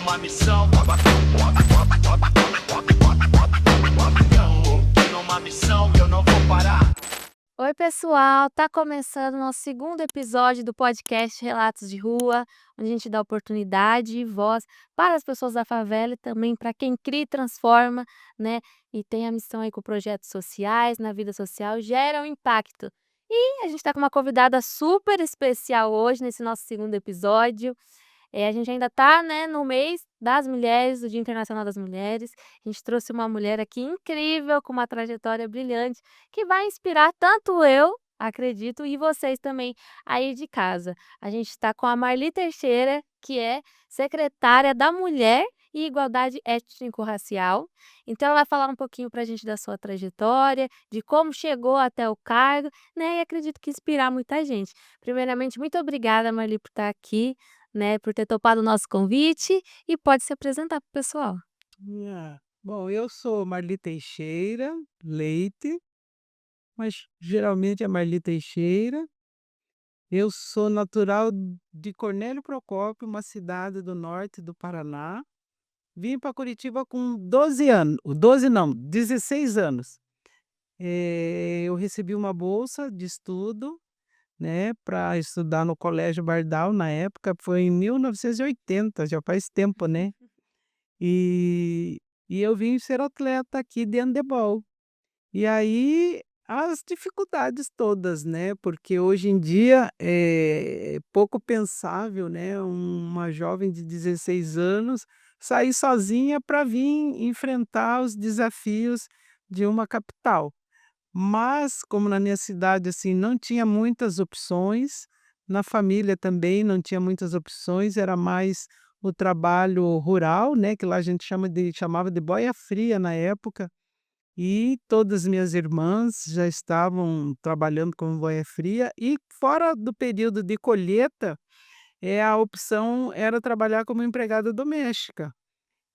uma missão. Tenho uma missão e eu não vou parar. Oi, pessoal! Tá começando o nosso segundo episódio do podcast Relatos de Rua, onde a gente dá oportunidade e voz para as pessoas da favela e também para quem cria e transforma, né? E tem a missão aí com projetos sociais, na vida social, gera um impacto. E a gente está com uma convidada super especial hoje, nesse nosso segundo episódio. A gente ainda está, né, no mês das mulheres, do Dia Internacional das Mulheres. A gente trouxe uma mulher aqui incrível, com uma trajetória brilhante, que vai inspirar tanto eu, acredito, e vocês também aí de casa. A gente está com a Marli Teixeira, que é secretária da Mulher e Igualdade Étnico-Racial. Então ela vai falar um pouquinho para a gente da sua trajetória, de como chegou até o cargo, né, e acredito que inspirar muita gente. Primeiramente, muito obrigada, Marli, por estar aqui, né, por ter topado o nosso convite e pode se apresentar para o pessoal. Bom, eu sou Marli Teixeira Leite, mas geralmente é Marli Teixeira. Eu sou natural de Cornélio Procópio, uma cidade do norte do Paraná. Vim para Curitiba com 12 anos, 12 não, 16 anos. Eu recebi uma bolsa de estudo, né, para estudar no Colégio Bardal na época, foi em 1980, já faz tempo, né. E e eu vim ser atleta aqui de handebol. E aí, as dificuldades todas, né, porque hoje em dia é pouco pensável, né, uma jovem de 16 anos sair sozinha para vir enfrentar os desafios de uma capital. Mas, como na minha cidade, assim, não tinha muitas opções, na família também não tinha muitas opções, era mais o trabalho rural, né, que lá a gente chamava de boia fria na época, e todas as minhas irmãs já estavam trabalhando como boia fria, e fora do período de colheita, a opção era trabalhar como empregada doméstica.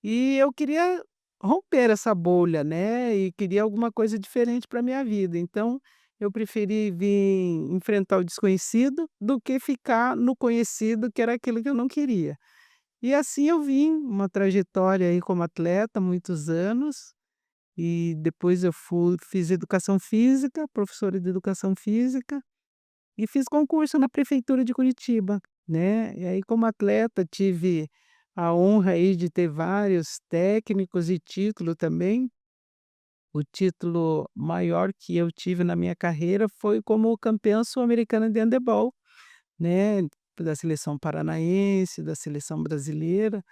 E eu queria romper essa bolha, né, e queria alguma coisa diferente para minha vida, então eu preferi vir enfrentar o desconhecido do que ficar no conhecido, que era aquilo que eu não queria. E assim eu vim, uma trajetória aí como atleta, muitos anos, e depois eu fiz educação física, professora de educação física, e fiz concurso na prefeitura de Curitiba, né, e aí como atleta tive a honra aí de ter vários técnicos e título também. O título maior que eu tive na minha carreira foi como campeã sul-americana de handebol, né, da seleção paranaense, da seleção brasileira,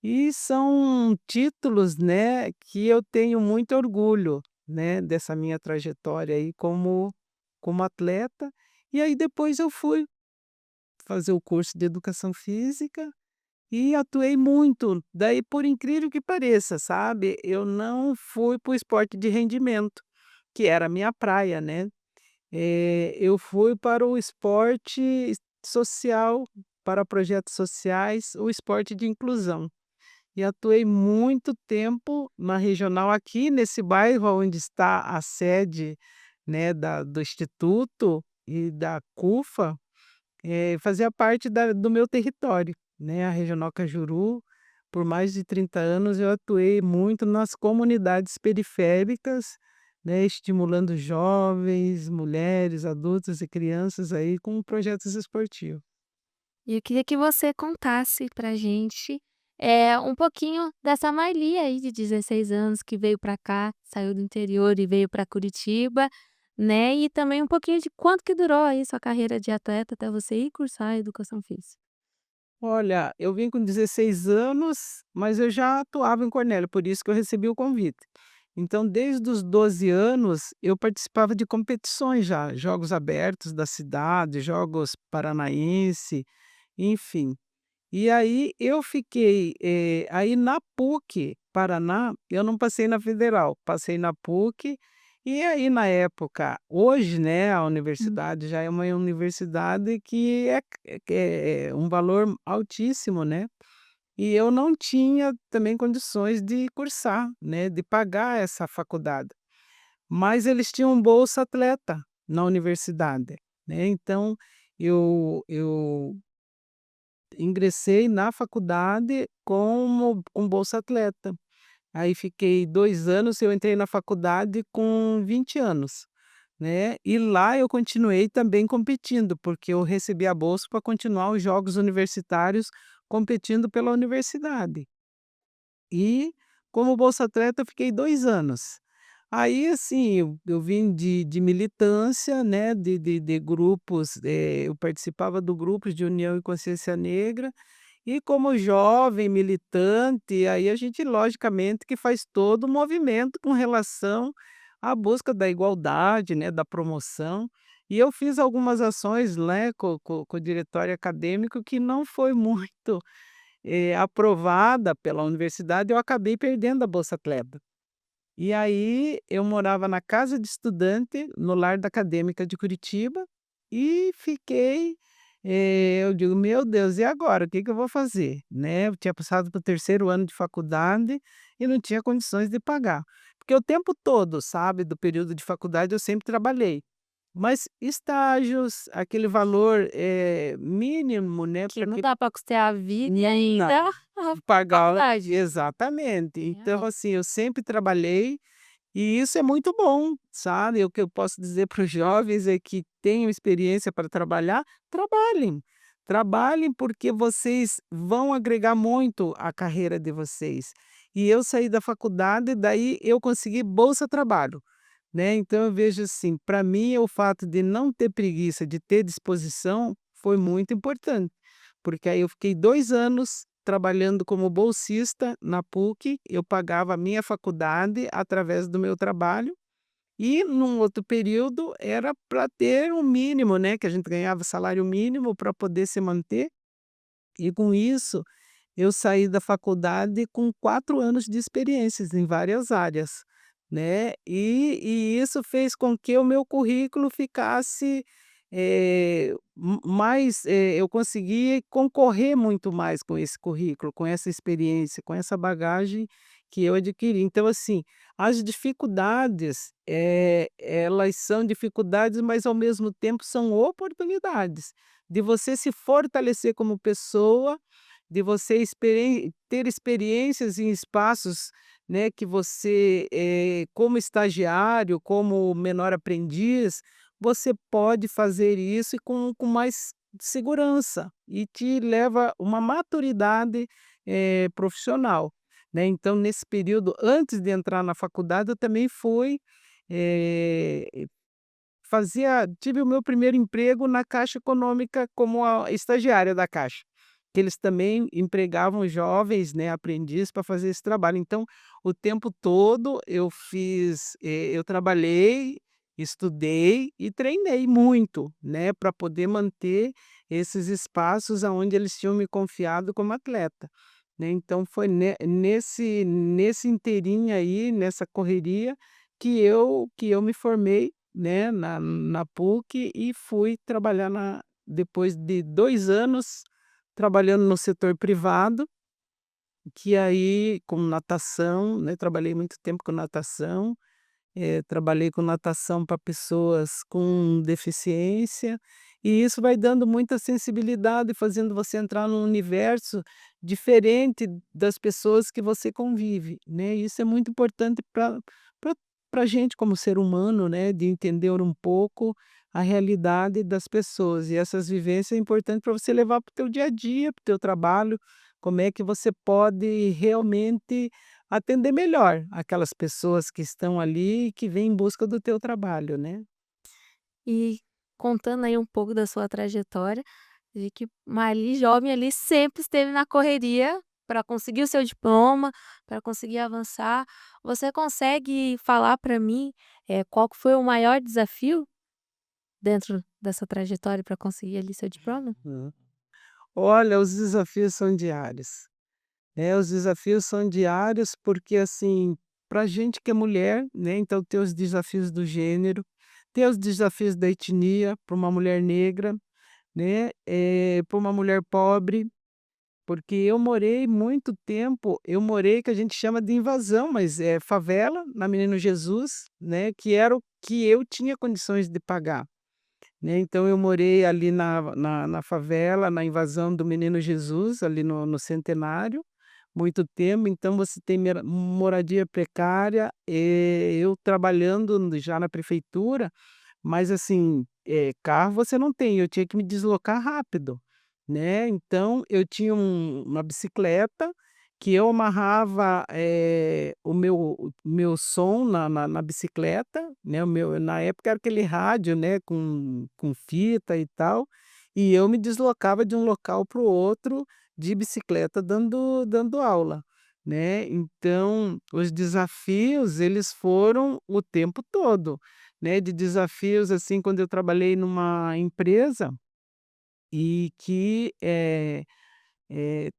e são títulos, né, que eu tenho muito orgulho, né, dessa minha trajetória aí como atleta. E aí depois eu fui fazer o curso de educação física e atuei muito. Daí, por incrível que pareça, sabe, eu não fui para o esporte de rendimento, que era a minha praia, né. Eu fui para o esporte social, para projetos sociais, o esporte de inclusão. E atuei muito tempo na regional aqui nesse bairro onde está a sede, né, do instituto e da CUFA. Fazia parte do meu território, né, a Regional Cajuru. Por mais de 30 anos eu atuei muito nas comunidades periféricas, né, estimulando jovens, mulheres, adultos e crianças aí com projetos esportivos. E eu queria que você contasse pra gente, um pouquinho dessa Marli aí de 16 anos que veio para cá, saiu do interior e veio para Curitiba, né, e também um pouquinho de quanto que durou aí sua carreira de atleta até você ir cursar educação física. Olha, eu vim com 16 anos, mas eu já atuava em Cornélio, por isso que eu recebi o convite. Então, desde os 12 anos, eu participava de competições já, jogos abertos da cidade, jogos paranaense, enfim. E aí eu fiquei, aí na PUC Paraná, eu não passei na Federal, passei na PUC, e aí na época hoje, né, a Hum. universidade já é uma universidade que é um valor altíssimo, né, e eu não tinha também condições de cursar, né, de pagar essa faculdade, mas eles tinham bolsa atleta na universidade, né, então eu ingressei na faculdade com bolsa atleta. Aí fiquei 2 anos, eu entrei na faculdade com 20 anos, né, e lá eu continuei também competindo, porque eu recebi a bolsa para continuar os jogos universitários competindo pela universidade. E como bolsa atleta eu fiquei 2 anos. Aí, assim, eu vim de militância, né, de grupos, eu participava do grupos de União e Consciência Negra, e como jovem militante, aí a gente logicamente que faz todo o movimento com relação à busca da igualdade, né, da promoção. E eu fiz algumas ações, né, com o diretório acadêmico que não foi muito, aprovada pela universidade, eu acabei perdendo a bolsa atleta. E aí eu morava na casa de estudante, no Lar da Acadêmica de Curitiba, e fiquei, eu digo: "Meu Deus, e agora? O que que eu vou fazer?", né, eu tinha passado para o terceiro ano de faculdade e não tinha condições de pagar. Porque o tempo todo, sabe, do período de faculdade eu sempre trabalhei, mas estágios, aquele valor, mínimo, né, Que não porque dá para custear a vida e ainda a pagar faculdade. exatamente. Então, Real. assim, eu sempre trabalhei e isso é muito bom, sabe. O que eu posso dizer para os jovens é que tenham experiência para trabalhar, trabalhem. Trabalhem, porque vocês vão agregar muito à carreira de vocês. E eu saí da faculdade, daí eu consegui bolsa trabalho, né. Então eu vejo assim, para mim o fato de não ter preguiça, de ter disposição, foi muito importante, porque aí eu fiquei 2 anos trabalhando como bolsista na PUC, eu pagava a minha faculdade através do meu trabalho, e num outro período era para ter um mínimo, né, que a gente ganhava salário mínimo para poder se manter, e com isso eu saí da faculdade com 4 anos de experiências em várias áreas, né, e isso fez com que o meu currículo ficasse, mais, eu consegui concorrer muito mais com esse currículo, com essa experiência, com essa bagagem que eu adquiri. Então, assim, as dificuldades, elas são dificuldades, mas ao mesmo tempo são oportunidades de você se fortalecer como pessoa, de você ter experiências em espaços, né, que você, como estagiário, como menor aprendiz, você pode fazer isso e com mais segurança, e te leva uma maturidade, profissional, né. Então nesse período, antes de entrar na faculdade, eu também fui, eh tive o meu primeiro emprego na Caixa Econômica como a estagiária da Caixa, que eles também empregavam jovens, né, aprendiz para fazer esse trabalho. Então, o tempo todo eu trabalhei, estudei e treinei muito, né, para poder manter esses espaços aonde eles tinham me confiado como atleta, né. Então foi nesse inteirinho aí, nessa correria, que eu me formei, né, na PUC, e fui trabalhar depois de 2 anos trabalhando no setor privado, que aí com natação, né, trabalhei muito tempo com natação, trabalhei com natação para pessoas com deficiência, e isso vai dando muita sensibilidade, fazendo você entrar num universo diferente das pessoas que você convive, né, e isso é muito importante para gente como ser humano, né, de entender um pouco a realidade das pessoas, e essas vivências é importante para você levar para o teu dia a dia, para o teu trabalho, como é que você pode realmente atender melhor aquelas pessoas que estão ali e que vêm em busca do teu trabalho, né. E contando aí um pouco da sua trajetória, de que Marli jovem ali sempre esteve na correria para conseguir o seu diploma, para conseguir avançar. Você consegue falar para mim, qual que foi o maior desafio dentro dessa trajetória para conseguir ali seu diploma? Hum. Olha, os desafios são diários, né, os desafios são diários, porque, assim, pra gente que é mulher, né, então tem os desafios do gênero, tem os desafios da etnia, para uma mulher negra, né, para uma mulher pobre, porque eu morei que a gente chama de invasão, mas é favela, na Menino Jesus, né, que era o que eu tinha condições de pagar. né, então eu morei ali na favela, na invasão do Menino Jesus, ali no Centenário, muito tempo, então você tem moradia precária, eu trabalhando já na prefeitura, mas assim, carro você não tem, eu tinha que me deslocar rápido, né, então eu tinha uma bicicleta que eu amarrava, o meu som na bicicleta, né, o meu na época era aquele rádio, né, com fita e tal, e eu me deslocava de um local para o outro de bicicleta dando aula, né. Então, os desafios eles foram o tempo todo, né, de desafios, assim, quando eu trabalhei numa empresa e que,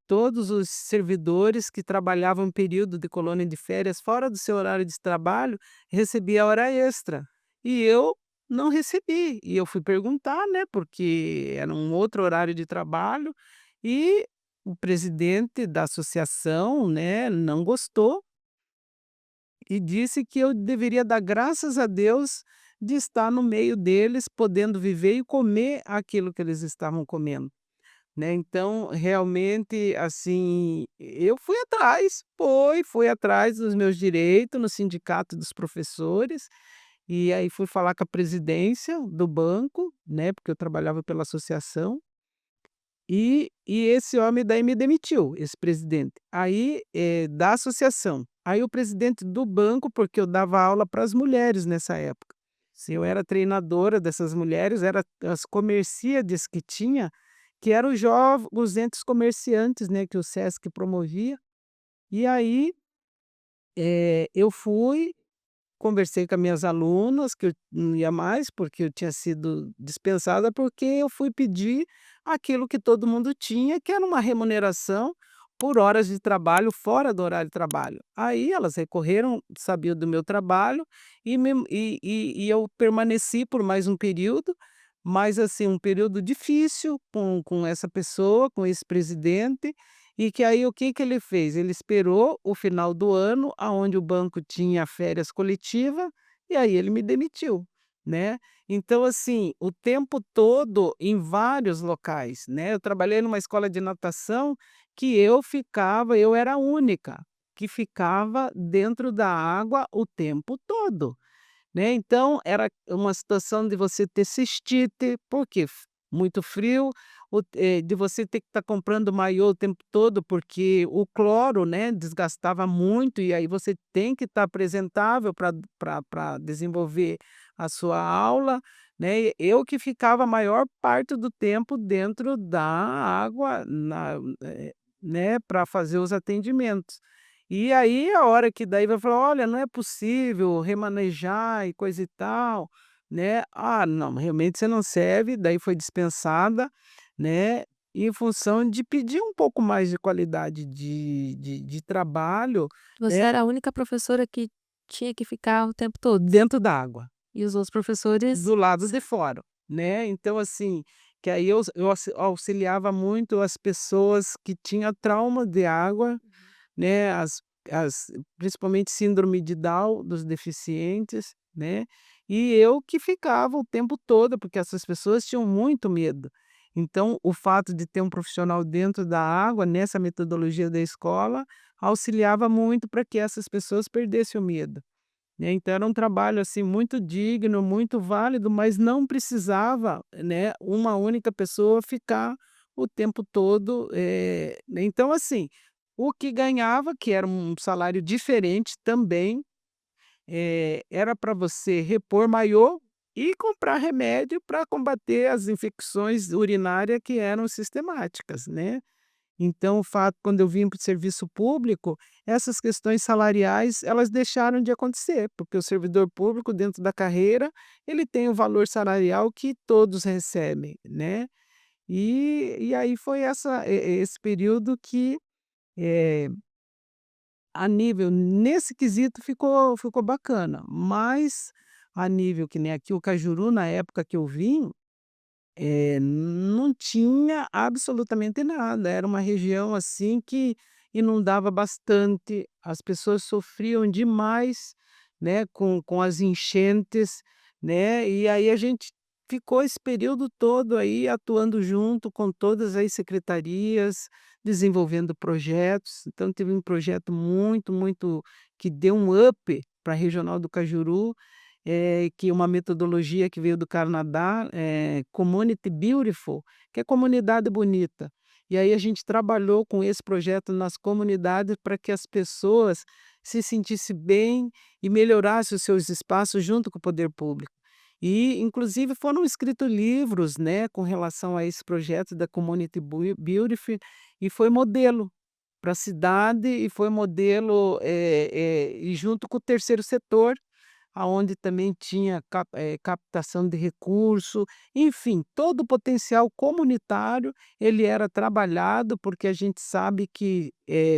todos os servidores que trabalhavam em período de colônia de férias fora do seu horário de trabalho, recebia hora extra, e eu não recebi. E eu fui perguntar, né, porque era um outro horário de trabalho, e o presidente da associação, né, não gostou e disse que eu deveria dar graças a Deus de estar no meio deles, podendo viver e comer aquilo que eles estavam comendo, né. Então, realmente, assim, eu fui atrás dos meus direitos no sindicato dos professores, e aí fui falar com a presidência do banco, né, porque eu trabalhava pela associação, e esse homem daí me demitiu, esse presidente. Aí, da associação. Aí o presidente do banco, porque eu dava aula para as mulheres nessa época. Se eu era treinadora dessas mulheres, era as comercíades que tinha, que eram os entes comerciantes, né, que o Sesc promovia. E aí, eu fui, conversei com as minhas alunas que eu não ia mais, porque eu tinha sido dispensada, porque eu fui pedir aquilo que todo mundo tinha, que era uma remuneração por horas de trabalho fora do horário de trabalho. Aí elas recorreram, sabiam do meu trabalho e eu permaneci por mais um período, mas assim, um período difícil com essa pessoa, com esse presidente, e que aí o que que ele fez? Ele esperou o final do ano, aonde o banco tinha férias coletiva, e aí ele me demitiu, né. Então assim, o tempo todo em vários locais, né, eu trabalhei numa escola de natação que eu era a única que ficava dentro da água o tempo todo. Né, então era uma situação de você ter cistite, porque muito frio, de você ter que estar comprando maiô o tempo todo, porque o cloro, né, desgastava muito, e aí você tem que estar apresentável para desenvolver a sua aula, né. E eu que ficava a maior parte do tempo dentro da água, né, para fazer os atendimentos. E aí a hora que daí vai falar: "Olha, não é possível remanejar e coisa e tal", né. "Ah, não, realmente você não serve", daí foi dispensada, né, em função de pedir um pouco mais de qualidade de trabalho, Você né, era a única professora que tinha que ficar o tempo todo, dentro da água. e os outros professores Do lado s de fora, né, então assim, que aí eu auxiliava muito as pessoas que tinha trauma de água, né, as principalmente síndrome de Down dos deficientes, né, e eu que ficava o tempo todo, porque essas pessoas tinham muito medo. Então, o fato de ter um profissional dentro da água, nessa metodologia da escola, auxiliava muito para que essas pessoas perdessem o medo. Né, então era um trabalho, assim, muito digno, muito válido, mas não precisava, né, uma única pessoa ficar o tempo todo, né, então assim, o que ganhava, que era um salário diferente também, era para você repor maiô e comprar remédio para combater as infecções urinárias que eram sistemáticas, né. Então o fato quando eu vim para o serviço público, essas questões salariais, elas deixaram de acontecer, porque o servidor público dentro da carreira, ele tem o valor salarial que todos recebem, né. E aí foi esse período que, eh, a nível nesse quesito ficou bacana, mas a nível que nem aqui o Cajuru, na época que eu vim, não tinha absolutamente nada, era uma região, assim, que inundava bastante, as pessoas sofriam demais, né, com as enchentes, né, e aí a gente ficou esse período todo aí atuando junto com todas as secretarias, desenvolvendo projetos. Então teve um projeto muito, muito que deu um up para a Regional do Cajuru, que é uma metodologia que veio do Canadá, Community Beautiful, que é comunidade bonita. E aí a gente trabalhou com esse projeto nas comunidades para que as pessoas se sentissem bem e melhorassem os seus espaços junto com o poder público. E, inclusive, foram escritos livros, né, com relação a esse projeto da Community Beautiful, e foi modelo para a cidade, e foi modelo, e junto com o terceiro setor, aonde também tinha captação de recurso, enfim, todo o potencial comunitário, ele era trabalhado, porque a gente sabe que,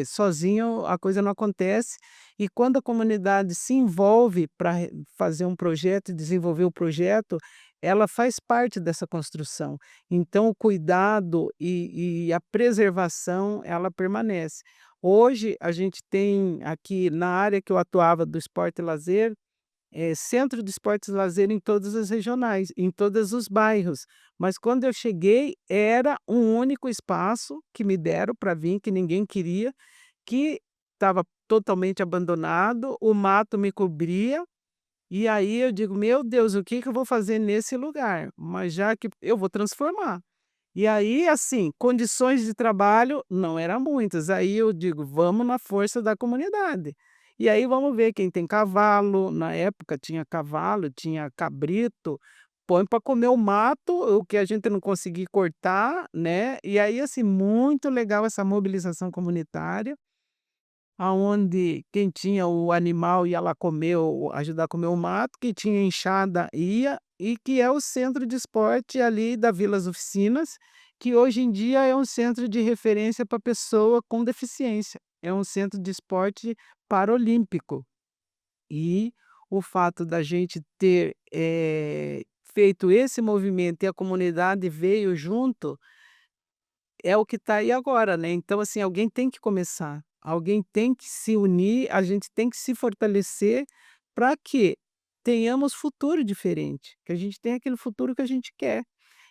sozinho a coisa não acontece, e quando a comunidade se envolve para fazer um projeto e desenvolver o projeto, ela faz parte dessa construção. Então o cuidado e a preservação, ela permanece. Hoje a gente tem aqui na área que eu atuava do esporte e lazer, centro de esportes e lazer em todas as regionais, em todos os bairros. Mas quando eu cheguei, era um único espaço que me deram para vir, que ninguém queria, que estava totalmente abandonado, o mato me cobria, e aí eu digo: "Meu Deus, o que que eu vou fazer nesse lugar?". Mas já que eu vou transformar. E aí, assim, condições de trabalho não eram muitas, aí eu digo: "Vamos na força da comunidade". E aí vamos ver quem tem cavalo, na época tinha cavalo, tinha cabrito, põe para comer o mato, o que a gente não conseguir cortar, né. E aí, assim, muito legal essa mobilização comunitária, aonde quem tinha o animal ia lá comer ajudar a comer o mato, quem tinha enxada ia, e que é o centro de esporte ali da Vilas Oficinas, que hoje em dia é um centro de referência para pessoa com deficiência, é um centro de esporte paralímpico. E o fato da gente ter, feito esse movimento e a comunidade veio junto, é o que está aí agora, né, então assim, alguém tem que começar, alguém tem que se unir, a gente tem que se fortalecer para que tenhamos futuro diferente, que a gente tenha aquele futuro que a gente quer.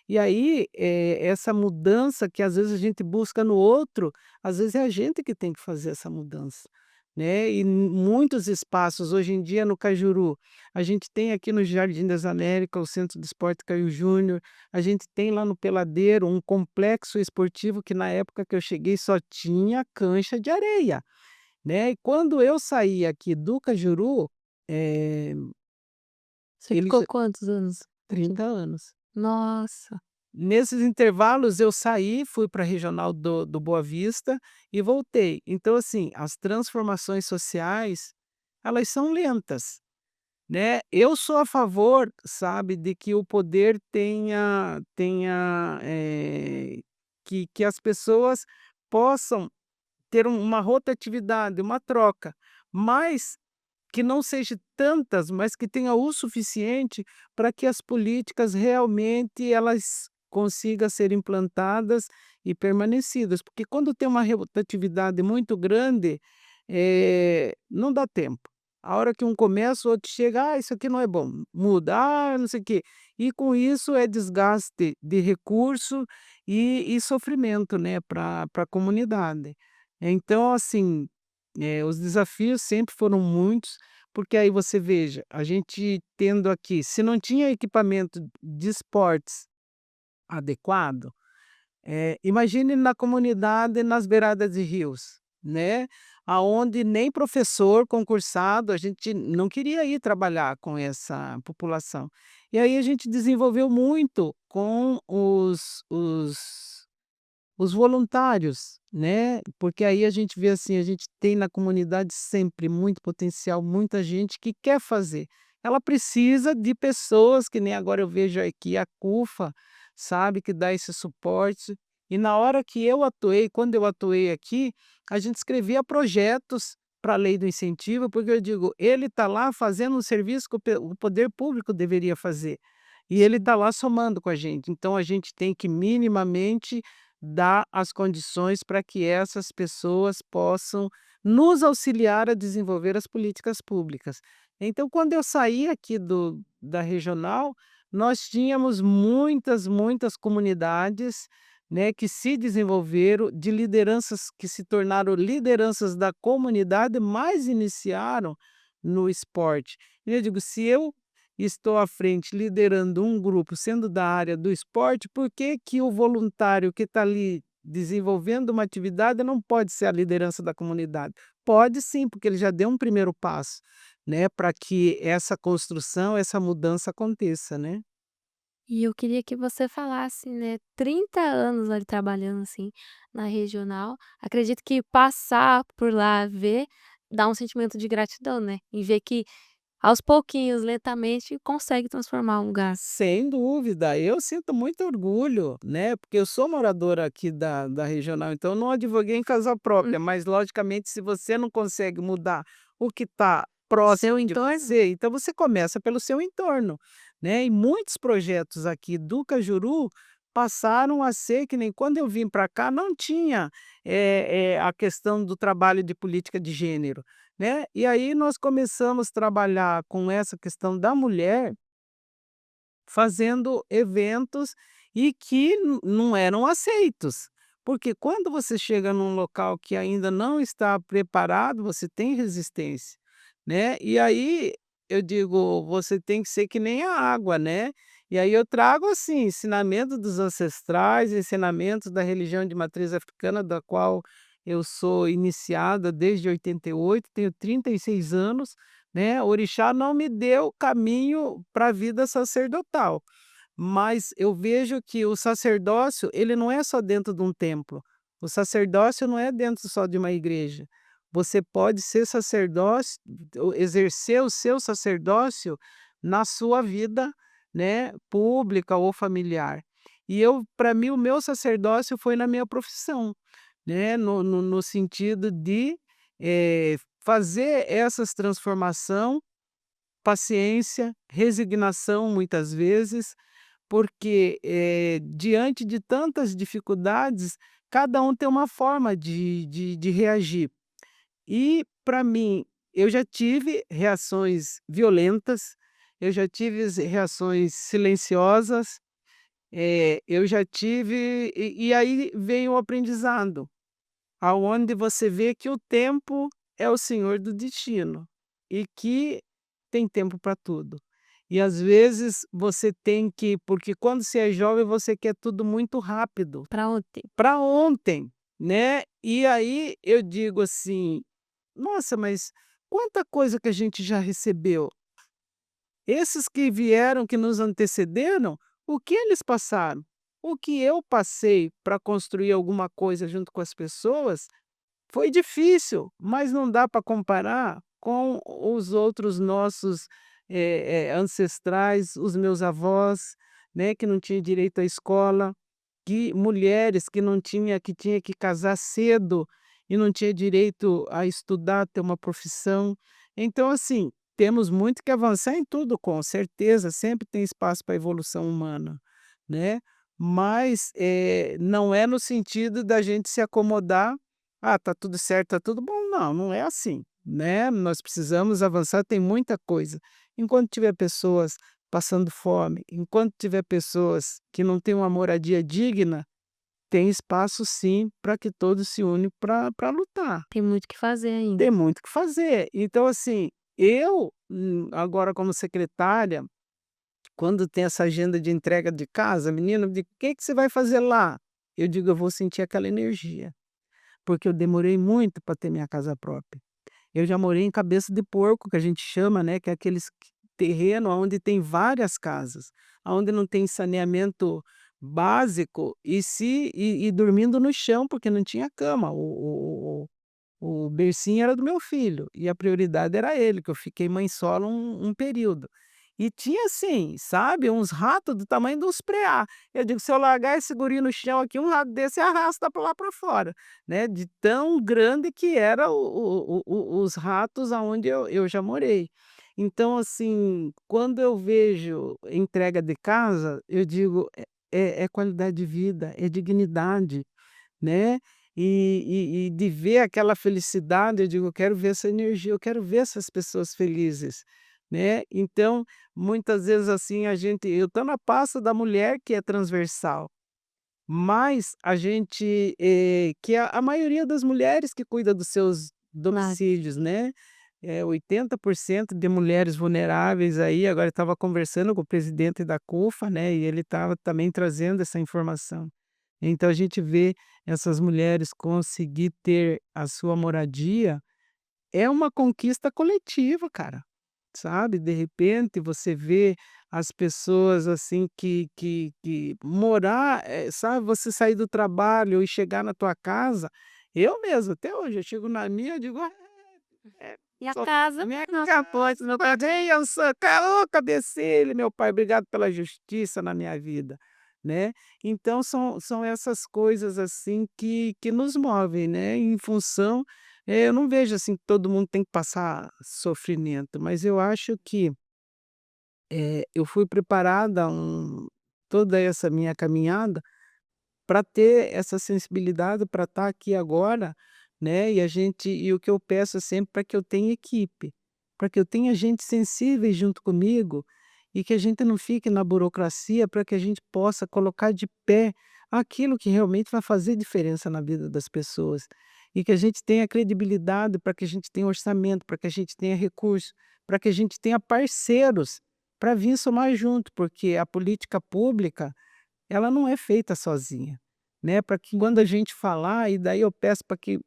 E aí, essa mudança que às vezes a gente busca no outro, às vezes é a gente que tem que fazer essa mudança, né. E muitos espaços hoje em dia no Cajuru, a gente tem aqui no Jardim das Américas o Centro de Esporte Caio Júnior, a gente tem lá no Peladeiro um complexo esportivo que na época que eu cheguei só tinha cancha de areia, né. E quando eu saí aqui do Cajuru, eh, Você eles ficou quantos anos aqui? 30 anos. Nossa, Nesses intervalos eu saí, fui para a regional do Boa Vista e voltei. Então assim, as transformações sociais, elas são lentas, né. Eu sou a favor, sabe, de que o poder tenha, que as pessoas possam ter uma rotatividade, uma troca, mas que não seja tantas, mas que tenha o suficiente para que as políticas realmente elas consigam ser implantadas e permanecidas, porque quando tem uma rotatividade muito grande, não dá tempo. A hora que um começa, o outro chega: "Ah, isso aqui não é bom", muda, "Ah, não sei o quê". E com isso é desgaste de recurso e sofrimento, né, para a comunidade. Então assim, os desafios sempre foram muitos, porque aí você veja, a gente tendo aqui, se não tinha equipamento de esportes adequado, imagine na comunidade nas beiradas de rios, né, aonde nem professor concursado, a gente não queria ir trabalhar com essa população. E aí a gente desenvolveu muito com os voluntários, né, porque aí a gente vê assim, a gente tem na comunidade sempre muito potencial, muita gente que quer fazer. Ela precisa de pessoas, que nem agora eu vejo aqui a CUFA, sabe, que dá esse suporte. E na hora que eu atuei, quando eu atuei aqui, a gente escrevia projetos para a lei do incentivo, porque eu digo, ele está lá fazendo um serviço que o poder público deveria fazer. E ele sim. está lá somando com a gente. Então a gente tem que minimamente dar as condições para que essas pessoas possam nos auxiliar a desenvolver as políticas públicas. Então, quando eu saí aqui da regional, nós tínhamos muitas comunidades, né, que se desenvolveram, de lideranças que se tornaram lideranças da comunidade, mas iniciaram no esporte. E eu digo, se eu estou à frente liderando um grupo, sendo da área do esporte, por que que o voluntário que está ali desenvolvendo uma atividade não pode ser a liderança da comunidade? Pode sim, porque ele já deu um primeiro passo, né, para que essa construção, essa mudança aconteça, né. E eu queria que você falasse, né, 30 anos ali trabalhando, assim, na regional, acredito que passar por lá, ver, dá um sentimento de gratidão, né, e ver que aos pouquinhos, lentamente, consegue transformar um lugar. Sem dúvida, eu sinto muito orgulho, né, porque eu sou moradora aqui da regional, então eu não advoguei em casa Hum, própria, mas logicamente se você não consegue mudar o que está seu próximo de entorno? você, então você começa pelo seu entorno, né, e muitos projetos aqui do Cajuru passaram a ser que nem quando eu vim para cá não tinha, a questão do trabalho de política de gênero, né, e aí nós começamos a trabalhar com essa questão da mulher fazendo eventos e que não eram aceitos, porque quando você chega num local que ainda não está preparado, você tem resistência, né. E aí, eu digo, você tem que ser que nem a água, né. E aí eu trago, assim, ensinamento dos ancestrais, ensinamentos da religião de matriz africana, da qual eu sou iniciada desde 88, tenho 36 anos, né, o orixá não me deu caminho para a vida sacerdotal, mas eu vejo que o sacerdócio, ele não é só dentro de um templo, o sacerdócio não é dentro só de uma igreja. Você pode ser sacerdócio ou exercer o seu sacerdócio na sua vida, né, pública ou familiar. E eu para mim o meu sacerdócio foi na minha profissão, né, no sentido de, fazer essas transformação, paciência, resignação muitas vezes, porque, diante de tantas dificuldades, cada um tem uma forma de reagir. E para mim, eu já tive reações violentas, eu já tive reações silenciosas, eu já tive e aí vem o aprendizado. Aonde você vê que o tempo é o senhor do destino, e que tem tempo para tudo. E às vezes você tem que porque quando você é jovem você quer tudo muito rápido, Para ontem. para ontem, né. E aí eu digo assim: "Nossa, mas quanta coisa que a gente já recebeu". Esses que vieram, que nos antecederam, o que eles passaram? O que eu passei para construir alguma coisa junto com as pessoas foi difícil, mas não dá para comparar com os outros nossos, ancestrais, os meus avós, né, que não tinham direito à escola, que mulheres que não tinha que tinha que casar cedo e não tinha direito a estudar, ter uma profissão. Então, assim, temos muito que avançar em tudo, com certeza, sempre tem espaço para evolução humana, né, mas, não é no sentido da gente se acomodar: "Ah, tá tudo certo, tá tudo bom", não, não é assim, né, nós precisamos avançar, tem muita coisa. Enquanto tiver pessoas passando fome, enquanto tiver pessoas que não têm uma moradia digna, tem espaço sim para que todos se unem para lutar. Tem muito o que fazer ainda. Tem muito o que fazer. Então assim, eu, agora como secretária, quando tem essa agenda de entrega de casa, menina me diz: "O que que você vai fazer lá?" Eu digo: "Eu vou sentir aquela energia", porque eu demorei muito para ter minha casa própria. Eu já morei em cabeça de porco, que a gente chama, né, que é aqueles terreno onde tem várias casas, aonde não tem saneamento básico e dormindo no chão, porque não tinha cama. O bercinho era do meu filho, e a prioridade era ele, que eu fiquei mãe solo um período. E tinha assim, sabe, uns ratos do tamanho dos preá. Eu digo: "Se eu largar esse guri no chão aqui, um rato desse arrasta para lá para fora", né, de tão grande que era os ratos aonde eu já morei. Então assim, quando eu vejo entrega de casa, eu digo: "É qualidade de vida, é dignidade", né, e de ver aquela felicidade, eu digo: "Eu quero ver essa energia, eu quero ver essas pessoas felizes", né. Então, muitas vezes, assim, eu estou na pasta da mulher que é transversal, mas a gente, que a maioria das mulheres que cuida dos seus Claro. domicílios, né, 80% de mulheres vulneráveis aí, agora eu estava conversando com o presidente da CUFA, né, e ele estava também trazendo essa informação. Então a gente vê essas mulheres conseguir ter a sua moradia, é uma conquista coletiva, cara, sabe. De repente você vê as pessoas, assim, que morar, sabe, você sair do trabalho e chegar na tua casa, eu mesmo, até hoje, eu chego na minha, eu digo: "Ah, é, E a só casa? minha Nossa. capote, meu pai, eu sou ô cabeça meu pai, obrigado pela justiça na minha vida", né. Então são essas coisas, assim, que nos movem, né, em função, eu não vejo, assim, que todo mundo tem que passar sofrimento, mas eu acho que, eu fui preparada, toda essa minha caminhada para ter essa sensibilidade, para estar aqui agora, né, e o que eu peço é sempre para que eu tenha equipe, para que eu tenha gente sensível junto comigo, e que a gente não fique na burocracia, para que a gente possa colocar de pé aquilo que realmente vai fazer diferença na vida das pessoas. E que a gente tenha credibilidade, para que a gente tenha orçamento, para que a gente tenha recurso, para que a gente tenha parceiros para vir somar junto, porque a política pública, ela não é feita sozinha, né, para que quando a gente falar, e daí eu peço para que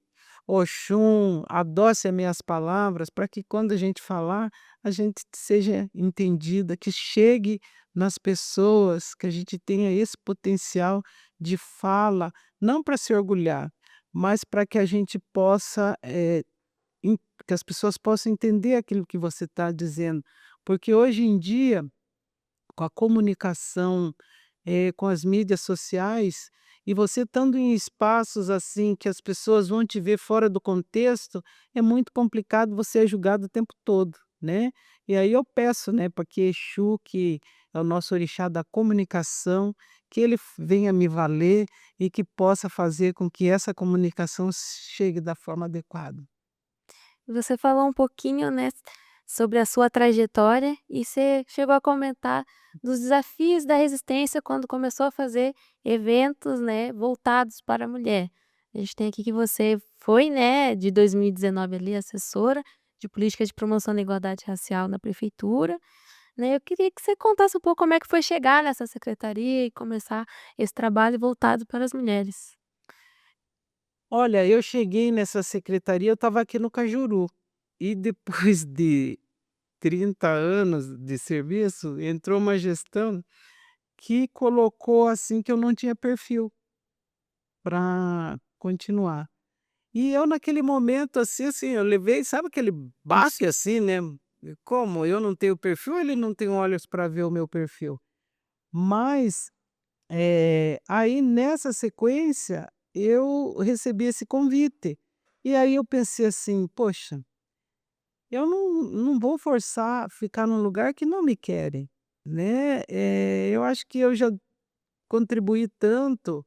Oxum adoce as minhas palavras, para que quando a gente falar, a gente seja entendida, que chegue nas pessoas, que a gente tenha esse potencial de fala, não para se orgulhar, mas para que a gente possa, que as pessoas possam entender aquilo que você está dizendo. Porque hoje em dia, com a comunicação, com as mídias sociais, e você estando em espaços, assim, que as pessoas vão te ver fora do contexto, é muito complicado, você é julgado o tempo todo, né. E aí eu peço, né, para que Exu, que é o nosso orixá da comunicação, que ele venha me valer e que possa fazer com que essa comunicação chegue da forma adequada. Você falou um pouquinho, né, sobre a sua trajetória e você chegou a comentar dos desafios da resistência quando começou a fazer eventos, né, voltados para a mulher. A gente tem aqui que você foi, né, de 2019 ali, assessora de política de promoção da igualdade racial na prefeitura, né. Eu queria que você contasse um pouco como é que foi chegar nessa secretaria e começar esse trabalho voltado para as mulheres. Olha, eu cheguei nessa secretaria, eu estava aqui no Cajuru, e depois de 30 anos de serviço, entrou uma gestão que colocou, assim, que eu não tinha perfil para continuar. E eu naquele momento, assim, eu levei, sabe aquele baque, assim, né, como eu não tenho perfil, ele não tem olhos para ver o meu perfil. Mas, aí nessa sequência, eu recebi esse convite, e aí eu pensei assim: "Poxa, eu não vou forçar ficar num lugar que não me querem, né, eu acho que eu já contribuí tanto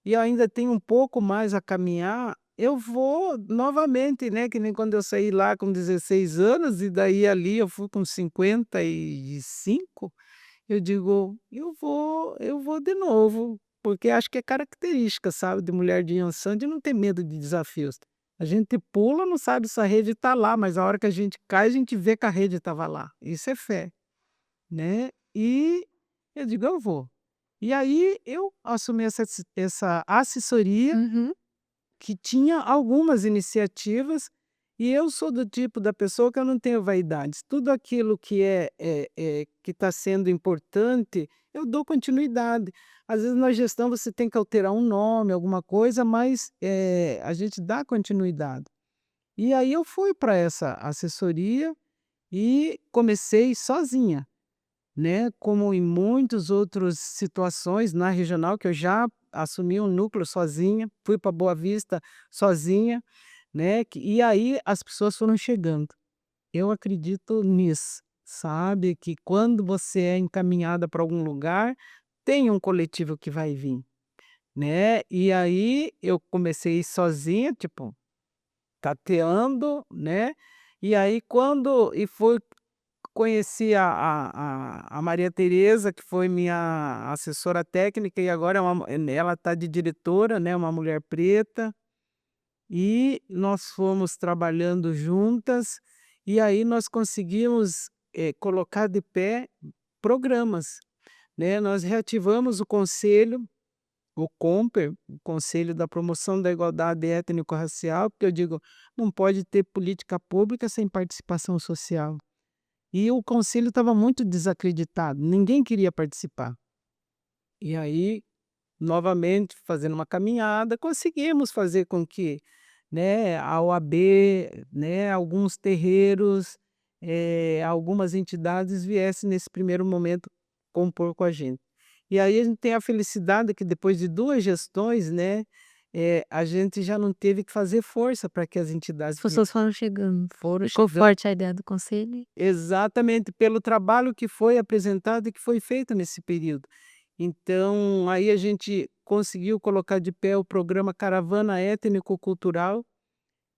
e ainda tenho um pouco mais a caminhar, eu vou novamente, né, que nem quando eu saí lá com 16 anos e daí ali eu fui com 55, eu digo: "Eu vou de novo", porque acho que é característica, sabe, de mulher de Yansan, de não ter medo de desafios. A gente pula, não sabe se a rede está lá, mas a hora que a gente cai, a gente vê que a rede estava lá. Isso é fé, né. E eu digo: "Eu vou". E aí eu assumi essa assessoria, Uhum. que tinha algumas iniciativas, e eu sou do tipo da pessoa que eu não tenho vaidades. Tudo aquilo que que está sendo importante, eu dou continuidade. Às vezes na gestão você tem que alterar um nome, alguma coisa, mas, a gente dá continuidade. E aí eu fui para essa assessoria e comecei sozinha, né, como em muitas outras situações na regional, que eu já assumi um núcleo sozinha, fui para Boa Vista sozinha, né, e aí as pessoas foram chegando. Eu acredito nisso, sabe, que quando você é encaminhada para algum lugar, tem um coletivo que vai vir, né. E aí eu comecei sozinha, tipo, tateando, né, e aí quando e foi conheci a Maria Tereza, que foi minha assessora técnica e agora ela está de diretora, né, uma mulher preta, e nós fomos trabalhando juntas, e aí nós conseguimos, colocar de pé programas, né. Nós reativamos o conselho, o COMPER, o Conselho da Promoção da Igualdade Étnico-Racial, porque eu digo, não pode ter política pública sem participação social. E o conselho estava muito desacreditado, ninguém queria participar. E aí, novamente, fazendo uma caminhada, conseguimos fazer com que, né, a OAB, né, alguns terreiros, algumas entidades viessem nesse primeiro momento compor com a gente. E aí a gente tem a felicidade que depois de 2 gestões, né, a gente já não teve que fazer força para que as entidades As pessoas foram chegando. foram Ficou chegando. forte a ideia do conselho. Exatamente, pelo trabalho que foi apresentado e que foi feito nesse período. Então, aí a gente conseguiu colocar de pé o programa Caravana Étnico-Cultural,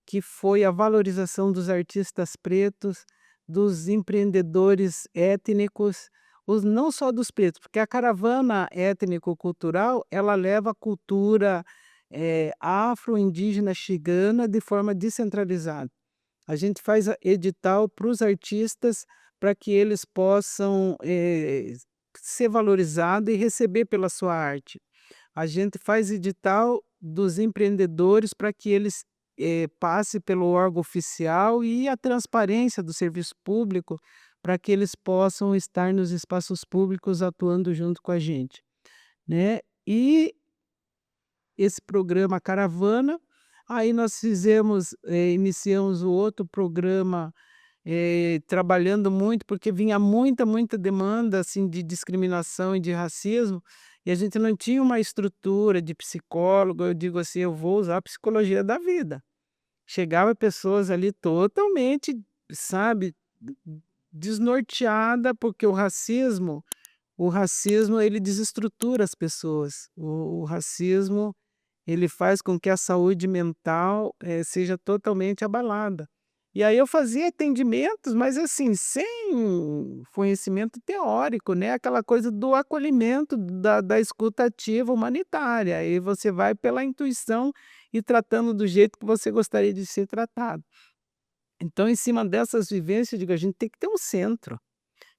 que foi a valorização dos artistas pretos, dos empreendedores étnicos, não só dos pretos, porque a caravana étnico-cultural, ela leva a cultura afro-indígena chigana de forma descentralizada. A gente faz edital para os artistas para que eles possam ser valorizados e receber pela sua arte. A gente faz edital dos empreendedores para que eles passem pelo órgão oficial e a transparência do serviço público para que eles possam estar nos espaços públicos atuando junto com a gente, né? E esse programa Caravana, aí nós iniciamos o outro programa, trabalhando muito, porque vinha muita demanda, assim, de discriminação e de racismo, e a gente não tinha uma estrutura de psicólogo, eu digo assim, eu vou usar a psicologia da vida. Chegava pessoas ali totalmente, sabe, desnorteada, porque o racismo ele desestrutura as pessoas. O racismo, ele faz com que a saúde mental, seja totalmente abalada. E aí eu fazia atendimentos, mas assim, sem conhecimento teórico, né, aquela coisa do acolhimento, da escuta ativa humanitária, aí você vai pela intuição e tratando do jeito que você gostaria de ser tratado. Então, em cima dessas vivências, eu digo, a gente tem que ter um centro.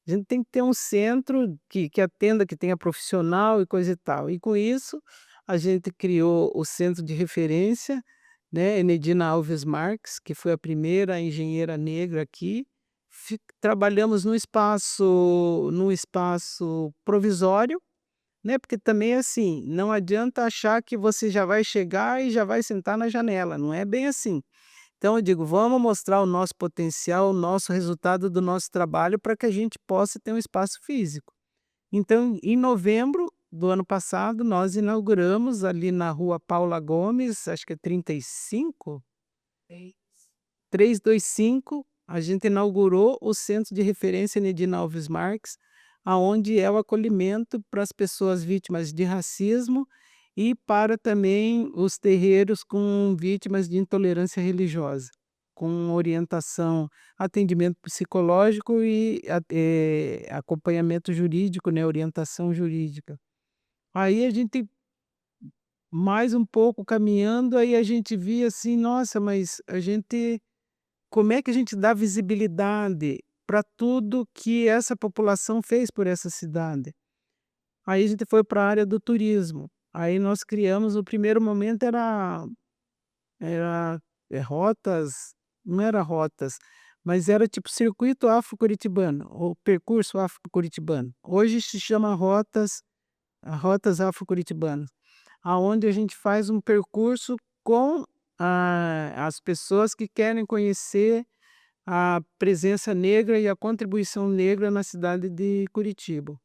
A gente tem que ter um centro que atenda, que tenha profissional e coisa e tal. E com isso, a gente criou o centro de referência, né, Enedina Alves Marques, que foi a primeira engenheira negra aqui. Trabalhamos num espaço provisório, né, porque também assim, não adianta achar que você já vai chegar e já vai sentar na janela, não é bem assim. Então eu digo, vamos mostrar o nosso potencial, o nosso resultado do nosso trabalho para que a gente possa ter um espaço físico. Então, em novembro do ano passado, nós inauguramos ali na rua Paula Gomes, acho que é 35, 325, a gente inaugurou o Centro de Referência Enedina Alves Marques, aonde é o acolhimento para as pessoas vítimas de racismo e para também os terreiros com vítimas de intolerância religiosa, com orientação, atendimento psicológico e acompanhamento jurídico, né, orientação jurídica. Aí a gente mais um pouco caminhando, aí a gente via assim, nossa, mas como é que a gente dá visibilidade para tudo que essa população fez por essa cidade? Aí a gente foi para a área do turismo. Aí nós criamos, o primeiro momento era rotas, não era rotas, mas era tipo circuito afro-curitibano, ou percurso afro-curitibano. Hoje se chama rotas afro-curitibanas, aonde a gente faz um percurso com as pessoas que querem conhecer a presença negra e a contribuição negra na cidade de Curitiba.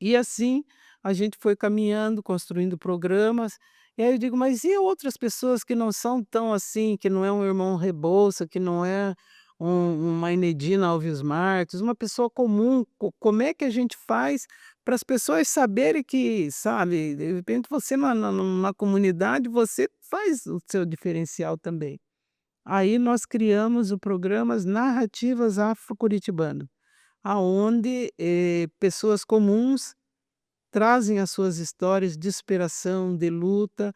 E assim a gente foi caminhando, construindo programas, e aí eu digo: "Mas e outras pessoas que não são tão assim, que não é um Irmão Rebouça, que não é uma Enedina Alves Marques, uma pessoa comum, como é que a gente faz para as pessoas saberem que, sabe, de repente você na comunidade, você faz o seu diferencial também". Aí nós criamos o programa Narrativas Afro-Curitibanas. aonde, pessoas comuns trazem as suas histórias de superação, de luta,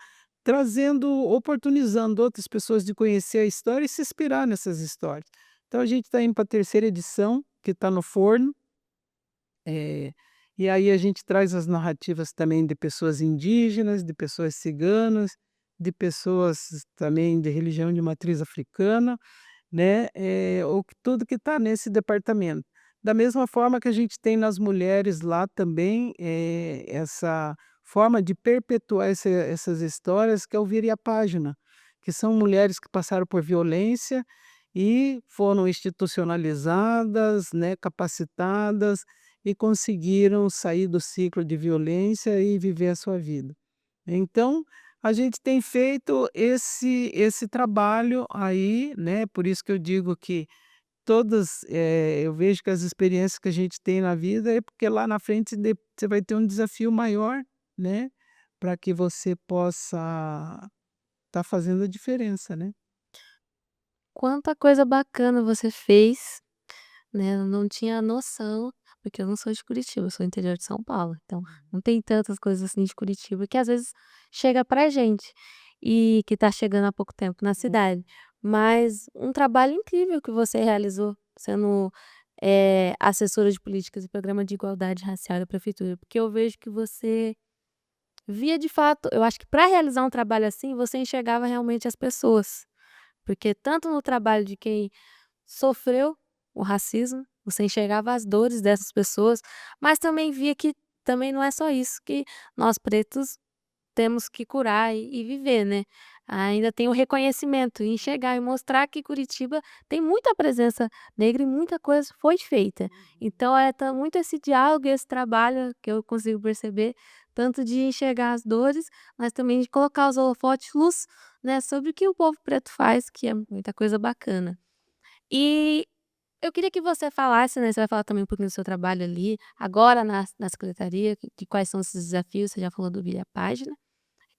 oportunizando outras pessoas de conhecer a história e se inspirar nessas histórias. Então a gente está indo para a terceira edição, que está no forno, e aí a gente traz as narrativas também de pessoas indígenas, de pessoas ciganas, de pessoas também de religião de matriz africana, né, tudo que está nesse departamento. Da mesma forma que a gente tem nas mulheres lá também, essa forma de perpetuar essas histórias, que é o Vire a Página, que são mulheres que passaram por violência e foram institucionalizadas, né, capacitadas e conseguiram sair do ciclo de violência e viver a sua vida. Então, a gente tem feito esse trabalho aí, né, por isso que eu digo que eu vejo que as experiências que a gente tem na vida é porque lá na frente você vai ter um desafio maior, né, para que você possa estar fazendo a diferença, né. Quanta coisa bacana você fez, né, eu não tinha noção, porque eu não sou de Curitiba, eu sou do interior de São Paulo, então não tem tantas coisas assim de Curitiba que às vezes chega pra gente, e que tá chegando há pouco tempo na cidade. Mas um trabalho incrível que você realizou sendo, assessora de políticas e programa de igualdade racial da prefeitura, porque eu vejo que você via de fato eu acho que para realizar um trabalho assim, você enxergava realmente as pessoas, porque tanto no trabalho de quem sofreu o racismo, você enxergava as dores dessas pessoas, mas também via que também não é só isso que nós pretos temos que curar e viver, né. Ainda tem o reconhecimento e enxergar e mostrar que Curitiba tem muita presença negra e muita coisa foi feita. Então tá muito esse diálogo e esse trabalho que eu consigo perceber, tanto de enxergar as dores, mas também de colocar os holofotes luz, né, sobre o que o povo preto faz, que é muita coisa bacana. E eu queria que você falasse, né, você vai falar também um pouquinho do seu trabalho ali, agora na secretaria, de quais são esses desafios, você já falou do Vire a Página.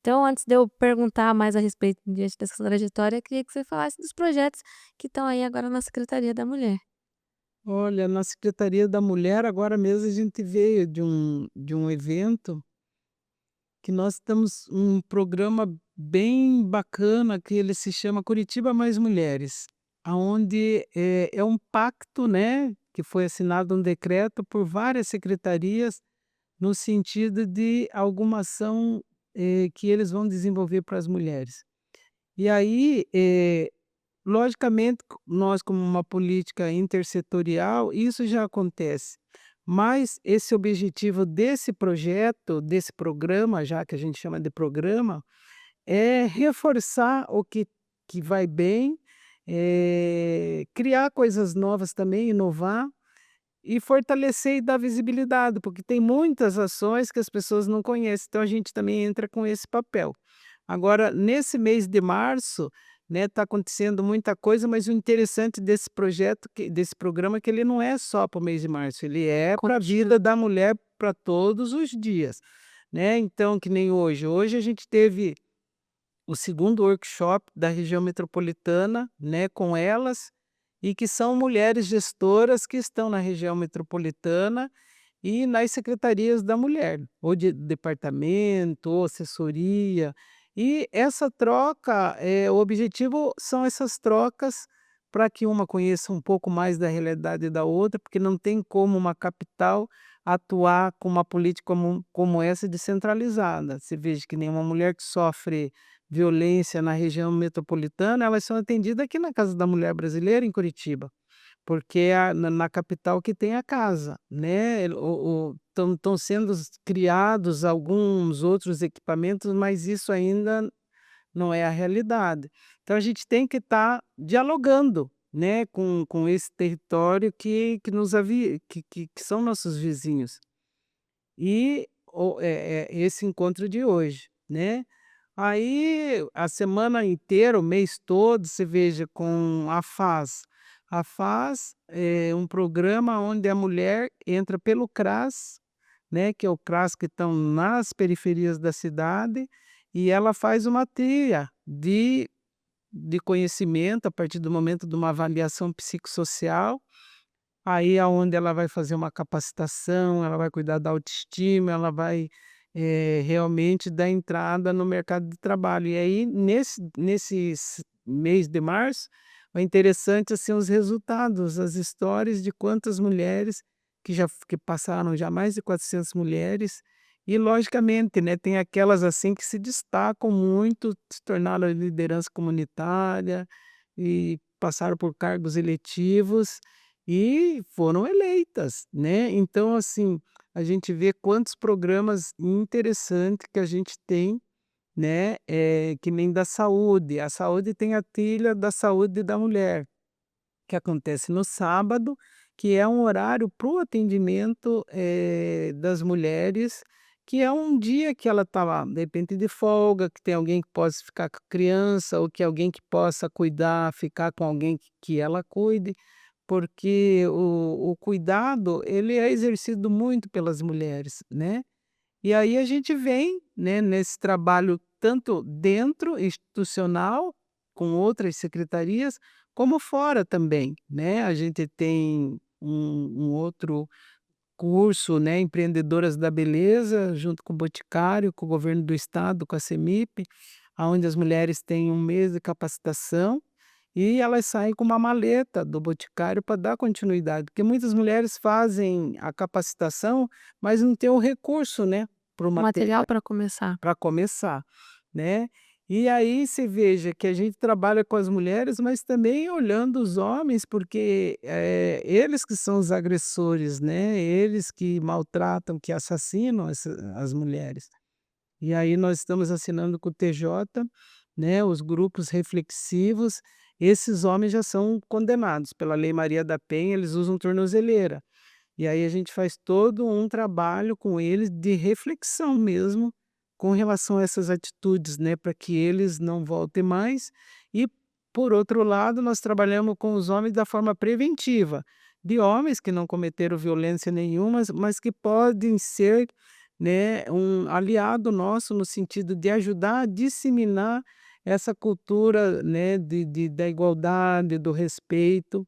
Então, antes de eu perguntar mais a respeito diante dessa trajetória, eu queria que você falasse dos projetos que estão aí agora na Secretaria da Mulher. Olha, na Secretaria da Mulher, agora mesmo a gente veio de um evento que nós estamos um programa bem bacana que ele se chama Curitiba Mais Mulheres, aonde é um pacto, né, que foi assinado um decreto por várias secretarias no sentido de alguma ação, que eles vão desenvolver para as mulheres. E aí, logicamente, nós como uma política intersetorial, isso já acontece, mas esse objetivo desse projeto, desse programa, já que a gente chama de programa, é reforçar o que vai bem, criar coisas novas também, inovar e fortalecer e dar visibilidade, porque tem muitas ações que as pessoas não conhecem, então a gente também entra com esse papel. Agora, nesse mês de março, né, está acontecendo muita coisa, mas o interessante desse projeto, desse programa, é que ele não é só para o mês de março, ele é para a Contigo. vida da mulher para todos os dias, né? Então, que nem hoje. Hoje a gente teve o segundo workshop da região metropolitana, né, com elas, e que são mulheres gestoras que estão na região metropolitana e nas secretarias da mulher, ou de departamento, ou assessoria. E essa troca, o objetivo são essas trocas para que uma conheça um pouco mais da realidade da outra, porque não tem como uma capital atuar com uma política como essa descentralizada. Você veja que nenhuma mulher que sofre violência na região metropolitana, elas são atendidas aqui na Casa da Mulher Brasileira, em Curitiba. Porque é na capital que tem a casa, né, estão sendo criados alguns outros equipamentos, mas isso ainda não é a realidade. Então a gente tem que estar dialogando, né, com esse território que nos que são nossos vizinhos. E esse encontro de hoje, né. Aí a semana inteira, o mês todo, você veja com a FAS. A FAS é um programa onde a mulher entra pelo CRAS, né, que é o CRAS que estão nas periferias da cidade, e ela faz uma trilha de conhecimento a partir do momento de uma avaliação psicossocial, aí aonde ela vai fazer uma capacitação, ela vai cuidar da autoestima, ela vai, realmente dar entrada no mercado de trabalho. E aí nesse mês de março, é interessante, assim, os resultados, as histórias de quantas mulheres que passaram já mais de 400 mulheres, e logicamente, né, tem aquelas, assim, que se destacam muito, se tornaram liderança comunitária e passaram por cargos eletivos e foram eleitas, né. Então, assim, a gente vê quantos programas interessantes que a gente tem, né, que nem da saúde. A saúde tem a trilha da saúde da mulher, que acontece no sábado, que é um horário para o atendimento, das mulheres, que é um dia que ela está lá, de repente de folga, que tem alguém que possa ficar com a criança ou que alguém que possa cuidar, ficar com alguém que ela cuide, porque o cuidado, ele é exercido muito pelas mulheres, né. E aí a gente vem, né, nesse trabalho tanto dentro institucional, com outras secretarias, como fora também, né. A gente tem um outro curso, né, Empreendedoras da Beleza, junto com o Boticário, com o governo do estado, com a CEMIP, aonde as mulheres têm um mês de capacitação e elas saem com uma maleta do Boticário para dar continuidade, porque muitas mulheres fazem a capacitação, mas não tem o recurso, né, para o O material para começar. para começar, né. E aí você veja que a gente trabalha com as mulheres, mas também olhando os homens, porque, eles que são os agressores, né, eles que maltratam, que assassinam as mulheres. E aí nós estamos assinando com o TJ, né, os grupos reflexivos, esses homens já são condenados pela Lei Maria da Penha, eles usam tornozeleira. E aí a gente faz todo um trabalho com eles de reflexão mesmo, com relação a essas atitudes, né, para que eles não voltem mais. E, por outro lado, nós trabalhamos com os homens da forma preventiva, de homens que não cometeram violência nenhuma, mas que podem ser, né, um aliado nosso no sentido de ajudar a disseminar essa cultura, né, da igualdade, do respeito,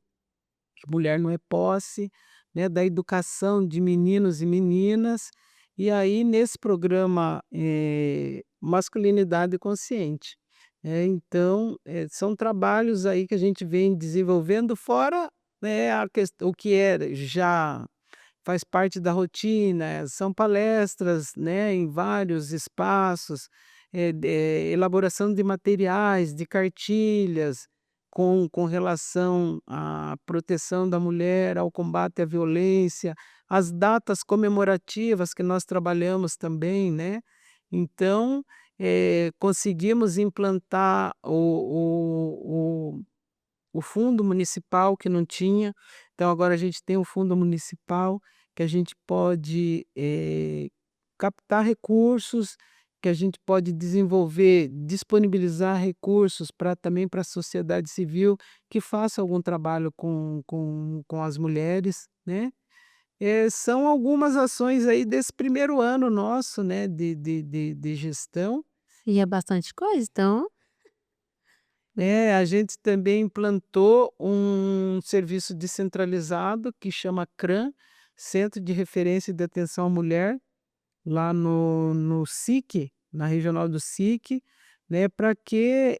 que mulher não é posse, né, da educação de meninos e meninas, e aí nesse programa, Masculinidade Consciente. Então, são trabalhos aí que a gente vem desenvolvendo fora, né, o que já faz parte da rotina, são palestras, né, em vários espaços, elaboração de materiais, de cartilhas, com relação à proteção da mulher, ao combate à violência, as datas comemorativas que nós trabalhamos também, né. Então, conseguimos implantar o fundo municipal que não tinha, então agora a gente tem o fundo municipal que a gente pode, captar recursos, que a gente pode desenvolver, disponibilizar recursos para também para a sociedade civil que faça algum trabalho com as mulheres, né. São algumas ações aí desse primeiro ano nosso, né, de gestão. E é bastante coisa, então A gente também implantou um serviço descentralizado que chama CRAM, Centro de Referência de Atenção à Mulher, lá no SIC, na regional do SIC, né, para que,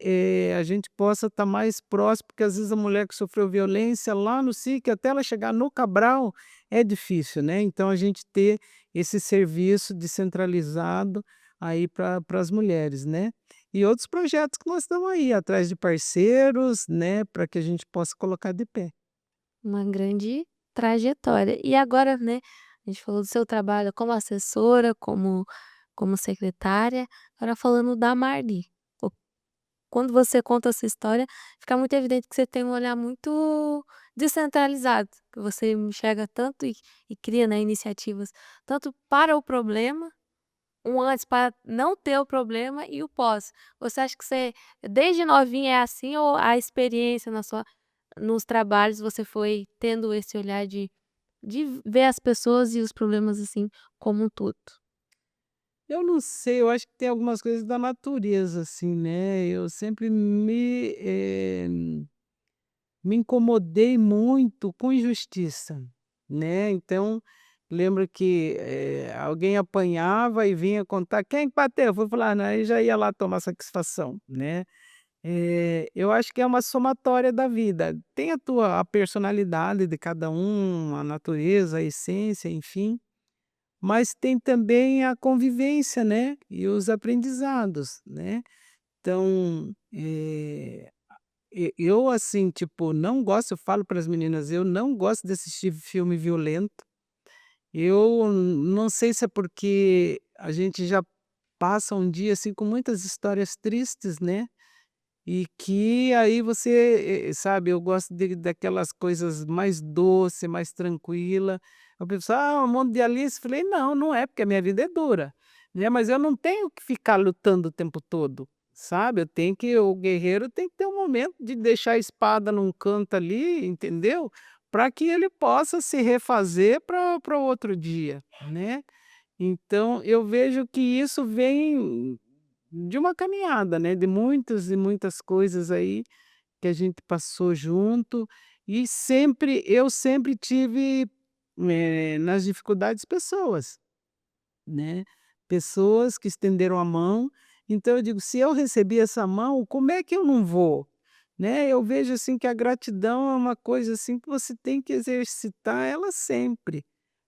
a gente possa estar mais próximo, porque às vezes a mulher que sofreu violência lá no SIC, até ela chegar no Cabral, é difícil, né, então a gente ter esse serviço descentralizado aí para as mulheres, né. E outros projetos que nós estamos aí atrás de parceiros, né, para que a gente possa colocar de pé. uma grande trajetória. E agora, né, a gente falou do seu trabalho como assessora, como secretária, agora falando da Marli. O Quando você conta essa história, fica muito evidente que você tem um olhar muito descentralizado, que você enxerga tanto e cria, né, iniciativas tanto para o problema, um antes para não ter o problema e o pós. Você acha que você desde novinha é assim ou a experiência nos trabalhos você foi tendo esse olhar de ver as pessoas e os problemas, assim, como um todo? Eu não sei, eu acho que tem algumas coisas da natureza, assim, né, eu sempre me incomodei muito com injustiça, né. Então, lembro que, alguém apanhava e vinha contar: "Quem que bateu?" Eu fui falar: "Não", aí já ia lá tomar satisfação, né. Eu acho que é uma somatória da vida. Tem a personalidade de cada um, a natureza, a essência, enfim, mas tem também a convivência, né, e os aprendizados, né. Então, eu, assim, tipo, não gosto, eu falo para as meninas, eu não gosto de assistir filme violento. Eu não sei se é porque a gente já passa um dia, assim, com muitas histórias tristes, né, e que aí você, sabe, eu gosto de daquelas coisas mais doce, mais tranquila. A pessoa: "Ah, o Mundo de Alice", falei: "Não, não é, porque a minha vida é dura", né, mas eu não tenho que ficar lutando o tempo todo, sabe, eu tenho que o guerreiro tem que ter um momento de deixar a espada num canto ali, entendeu, para que ele possa se refazer para o outro dia, né. Então eu vejo que isso vem de uma caminhada, né, de muitas e muitas coisas aí que a gente passou junto, e eu sempre tive, nas dificuldades pessoas, né, pessoas que estenderam a mão, então eu digo: "Se eu recebi essa mão, como é que eu não vou?", né, eu vejo, assim, que a gratidão é uma coisa, assim, que você tem que exercitar ela sempre.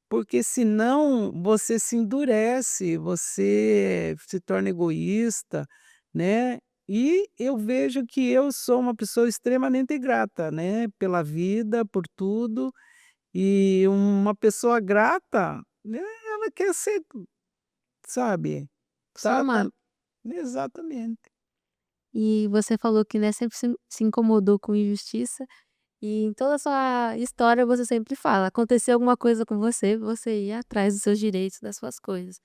Porque senão você se endurece, você se torna egoísta, né. E eu vejo que eu sou uma pessoa extremamente grata, né, pela vida, por tudo, e uma pessoa grata, né, ela quer ser, sabe, Só tá amar. exatamente. E você falou que, né, sempre se incomodou com injustiça, e em toda a sua história você sempre fala: aconteceu alguma coisa com você, você ia atrás dos seus direitos, das suas coisas.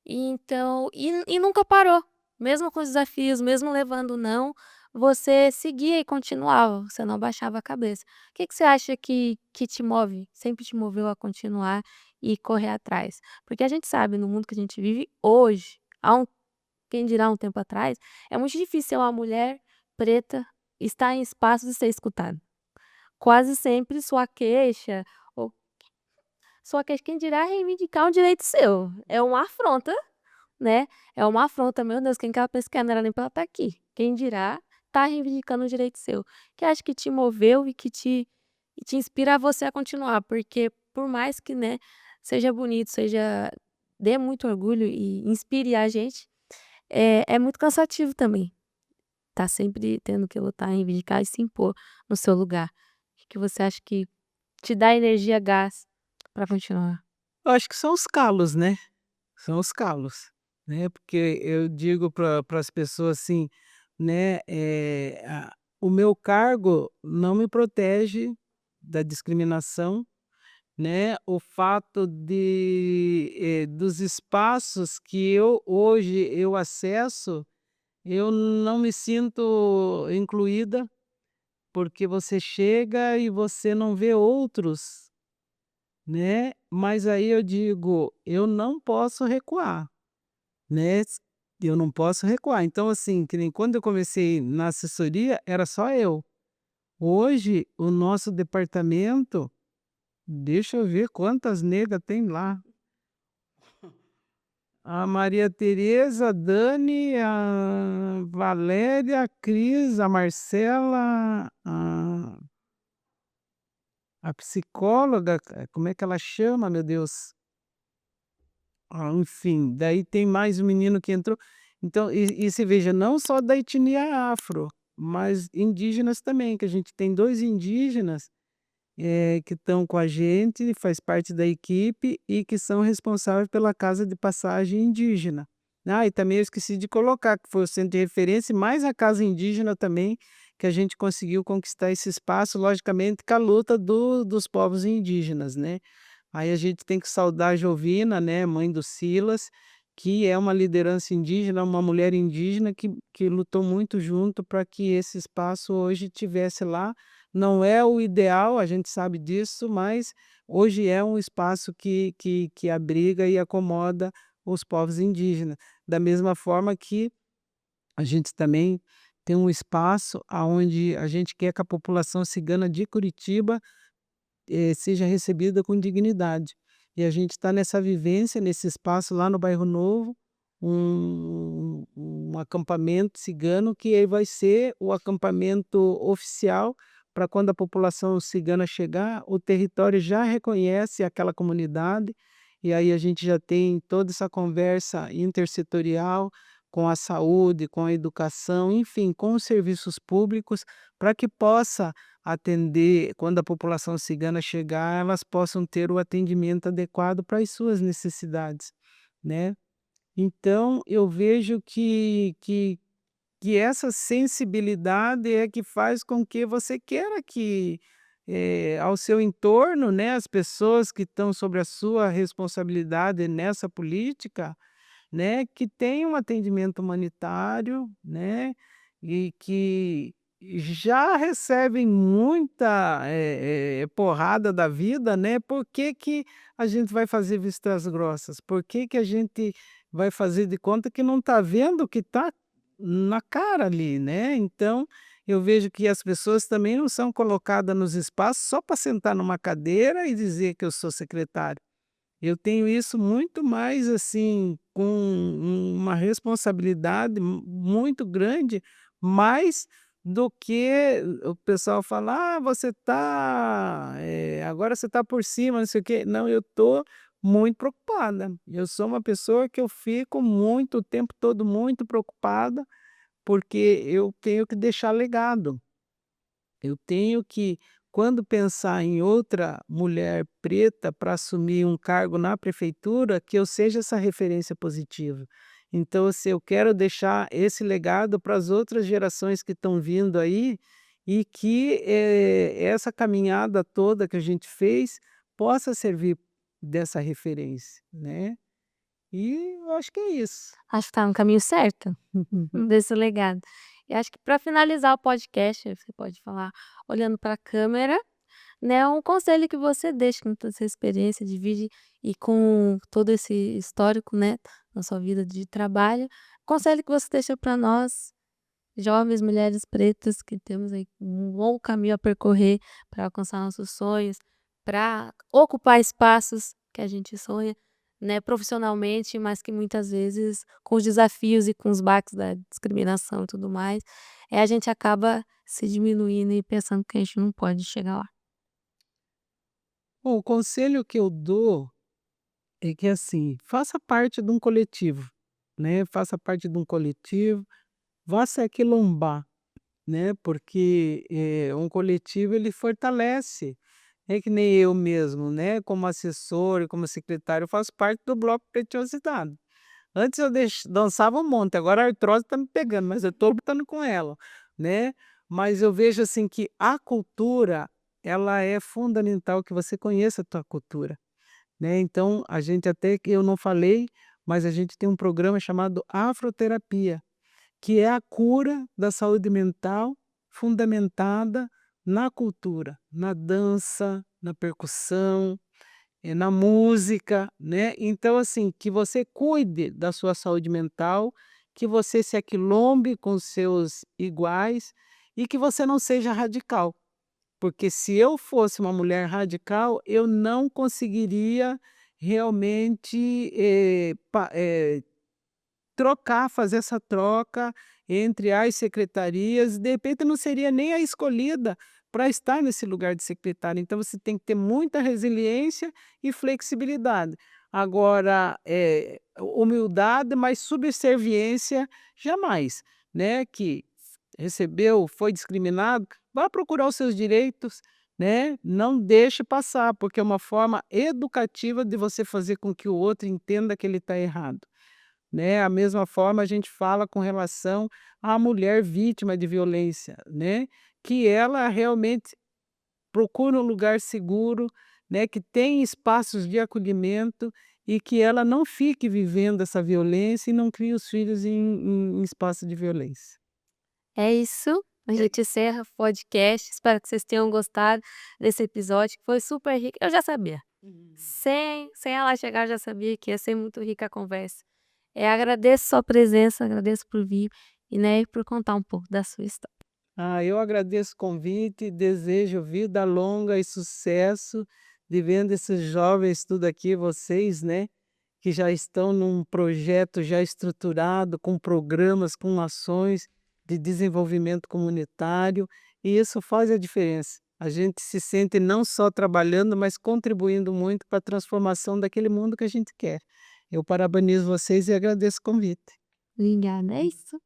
E então e nunca parou, mesmo com os desafios, mesmo levando não, você seguia e continuava, você não baixava a cabeça. O que que você acha que te move, sempre te moveu a continuar e correr atrás? Porque a gente sabe, no mundo que a gente vive hoje, quem dirá um tempo atrás, é muito difícil ser uma mulher preta, estar em espaços e ser escutada. Quase sempre ou sua queixa, quem dirá reivindicar um direito seu, é uma afronta, né, é uma afronta, meu Deus, quem que ela pensa que é? Não era nem pra ela estar aqui, quem dirá tá reivindicando um direito seu. Que acho que te moveu e te inspira a você a continuar, porque por mais que, né, seja bonito, dê muito orgulho e inspire a gente, é muito cansativo também, tá sempre tendo que lutar, reivindicar e se impor no seu lugar. O que você acha que te dá energia, gás pra continuar? Eu acho que são os calos, né, são os calos, né, porque eu digo para as pessoas assim, né, o meu cargo não me protege da discriminação, né, o fato dos espaços que eu hoje eu acesso, eu não me sinto incluída, porque você chega e você não vê outros, né, mas aí eu digo: "Eu não posso recuar", né, eu não posso recuar. Então, assim, que nem quando eu comecei na assessoria, era só eu. Hoje, o nosso departamento, deixa eu ver quantas negras tem lá. A Maria Tereza, a Dani, a Valéria, a Cris, a Marcela, a psicóloga, como é que ela chama, meu Deus? Enfim, daí tem mais um menino que entrou. Então, e você veja, não só da etnia afro, mas indígenas também, que a gente tem 2 indígenas, que estão com a gente, faz parte da equipe e que são responsáveis pela casa de passagem indígena. Ah, e também eu esqueci de colocar, que foi o centro de referência, mais a casa indígena também, que a gente conseguiu conquistar esse espaço, logicamente, com a luta dos povos indígenas, né. Aí a gente tem que saudar a Jovina, né, mãe do Silas, que é uma liderança indígena, uma mulher indígena que lutou muito junto para que esse espaço hoje tivesse lá. Não é o ideal, a gente sabe disso, mas hoje é um espaço que abriga e acomoda os povos indígenas. Da mesma forma que a gente também tem um espaço aonde a gente quer que a população cigana de Curitiba seja recebida com dignidade. E a gente está nessa vivência, nesse espaço lá no Bairro Novo, um acampamento cigano que aí vai ser o acampamento oficial para quando a população cigana chegar, o território já reconhece aquela comunidade, e aí a gente já tem toda essa conversa intersetorial com a saúde, com a educação, enfim, com os serviços públicos, para que possa atender, quando a população cigana chegar, elas possam ter o atendimento adequado para as suas necessidades, né. Então eu vejo que essa sensibilidade é que faz com que você queira que, ao seu entorno, né, as pessoas que estão sobre a sua responsabilidade nessa política, né, que tem um atendimento humanitário, né, e que já recebem muita, porrada da vida, né, por que que a gente vai fazer vistas grossas? Por que que a gente vai fazer de conta que não está vendo o que está na cara ali, né? Então, eu vejo que as pessoas também não são colocadas nos espaços só para sentar numa cadeira e dizer que eu sou secretário. Eu tenho isso muito mais, assim, com uma responsabilidade muito grande, mais do que o pessoal fala: "Ah, você tá, agora você tá por cima, não sei o quê". Não, eu tô muito preocupada. Eu sou uma pessoa que eu fico muito o tempo todo muito preocupada, porque eu tenho que deixar legado. Eu tenho que, quando pensar em outra mulher preta para assumir um cargo na prefeitura, que eu seja essa referência positiva. Então, assim, eu quero deixar esse legado para as outras gerações que estão vindo aí e que essa caminhada toda que a gente fez possa servir dessa referência, né? E eu acho que é isso. Acho que tá no caminho certo, desse legado. E acho que para finalizar o podcast, você pode falar olhando para a câmera, né, um conselho que você deixa com toda essa experiência de vida e com todo esse histórico, né, na sua vida de trabalho, conselho que você deixa para nós, jovens mulheres pretas que temos aí um longo caminho a percorrer para alcançar nossos sonhos, para ocupar espaços que a gente sonha, né, profissionalmente, mas que muitas vezes com os desafios e com os baques da discriminação e tudo mais, a gente acaba se diminuindo e pensando que a gente não pode chegar lá. Bom, o conselho que eu dou é que, assim, faça parte de um coletivo, né, faça parte de um coletivo, vá se aquilombar, né, porque, um coletivo ele fortalece. É que nem eu mesmo, né, como assessor e como secretário, eu faço parte do bloco Preciosidade. Antes eu dançava um monte, agora a artrose está me pegando, mas eu estou lutando com ela, né. Mas eu vejo, assim, que a cultura, ela é fundamental que você conheça a tua cultura, né. Então a gente, até que eu não falei, mas a gente tem um programa chamado Afroterapia, que é a cura da saúde mental fundamentada na cultura, na dança, na percussão, na música, né. Então, assim, que você cuide da sua saúde mental, que você se aquilombe com seus iguais e que você não seja radical. Porque se eu fosse uma mulher radical, eu não conseguiria realmente, trocar, fazer essa troca entre as secretarias, de repente não seria nem a escolhida para estar nesse lugar de secretária, então você tem que ter muita resiliência e flexibilidade. Agora, humildade, mas subserviência jamais, né, que recebeu, foi discriminado, vá procurar os seus direitos, né, não deixe passar, porque é uma forma educativa de você fazer com que o outro entenda que ele está errado, né. A mesma forma a gente fala com relação à mulher vítima de violência, né, que ela realmente procure um lugar seguro, né, que tem espaços de acolhimento e que ela não fique vivendo essa violência e não crie os filhos em espaço de violência. É isso, a gente encerra o podcast, espero que vocês tenham gostado desse episódio, que foi super rico, eu já sabia, sem ela chegar eu já sabia que ia ser muito rica a conversa. Agradeço sua presença, agradeço por vir e, né, por contar um pouco da sua história. Eu agradeço o convite, desejo vida longa e sucesso de vendo esses jovens tudo aqui, vocês, né, que já estão num projeto já estruturado, com programas, com ações de desenvolvimento comunitário, e isso faz a diferença. A gente se sente não só trabalhando, mas contribuindo muito para a transformação daquele mundo que a gente quer. Eu parabenizo vocês e agradeço o convite. Obrigada, é isso.